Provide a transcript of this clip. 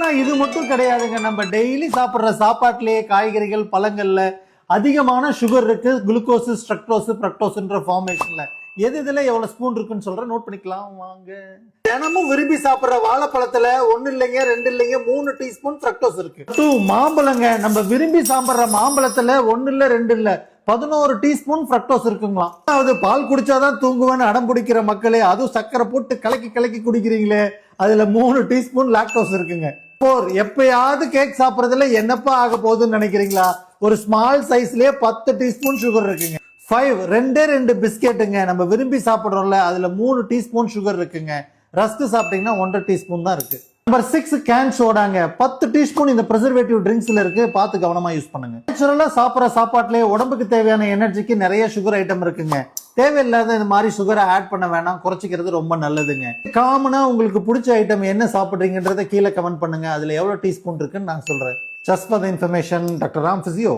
ஆனா இது மட்டும் கிடையாதுங்க. நம்ம டெய்லி சாப்பிடுற சாப்பாட்டிலேயே காய்கறிகள் பழங்கள்ல அதிகமான சுகர் இருக்கு. குளுக்கோஸ், ஸ்ட்ரக்டோஸ், பிரக்டோஸ்ன்ற ஃபார்மேஷன்ல எது இதுல எவ்வளவு ஸ்பூன் இருக்குன்னு சொல்றேன், நோட் பண்ணிக்கலாம் வாங்க. தினமும் விரும்பி சாப்பிடுற வாழைப்பழத்துல 1 இல்லைங்க 2 இல்லைங்க 3 டீஸ்பூன் ஃப்ரக்டோஸ் இருக்கு. 2 மாம்பழங்க, நம்ம விரும்பி சாப்பிடுற மாம்பழத்துல 1 இல்ல 2 இல்ல 11 டீஸ்பூன் ஃப்ரக்டோஸ் இருக்குங்களா. அதாவது பால் குடிச்சாதான் தூங்குவேன்னு அடம் பிடிக்கிற மக்களே, அதுவும் சக்கரை போட்டு கலக்கி கலக்கி குடிக்கிறீங்களே, அதுல 3 டீஸ்பூன் லாக்டோஸ் இருக்குங்க. 4 எப்பயாவது கேக் சாப்பிடுறதுல என்னப்பா ஆக போகுதுன்னு நினைக்கிறீங்களா, ஒரு ஸ்மால் சைஸ்லயே 10 டீஸ்பூன் சுகர் இருக்குங்க. 5 2 பிஸ்கெட்டுங்க, நம்ம விரும்பி சாப்பிடுறோம்ல, அதுல 3 டீஸ்பூன் சுகர் இருக்குங்க. ரஸ்க் சாப்பிட்டீங்கன்னா 1.5 டீஸ்பூன் தான் இருக்கு. நம்பர் 6 கேன் சோடாங்க, 10 டீஸ்பூன் இந்த ப்ரிசர்வேட்டிவ் ட்ரிங்க்ஸ்ல இருக்கு, பார்த்து கவனமா யூஸ் பண்ணுங்க. நேச்சுரலா சாப்பிடுற சாப்பாட்டுலயே உடம்புக்கு தேவையான எனர்ஜிக்கு நிறைய சுகர் ஐட்டம் இருக்குங்க. தேவையில்லாத இந்த மாதிரி சுகரை ஆட் பண்ண வேணாம், குறைச்சிக்கிறது ரொம்ப நல்லதுங்க. காமனா உங்களுக்கு பிடிச்ச ஐட்டம் என்ன சாப்பிடுறீங்கன்றத கீழே கமெண்ட் பண்ணுங்க, அதுல எவ்வளவு டீஸ்பூன் இருக்குன்னு நான் சொல்றேன். Just for the information, doctor Ram physio.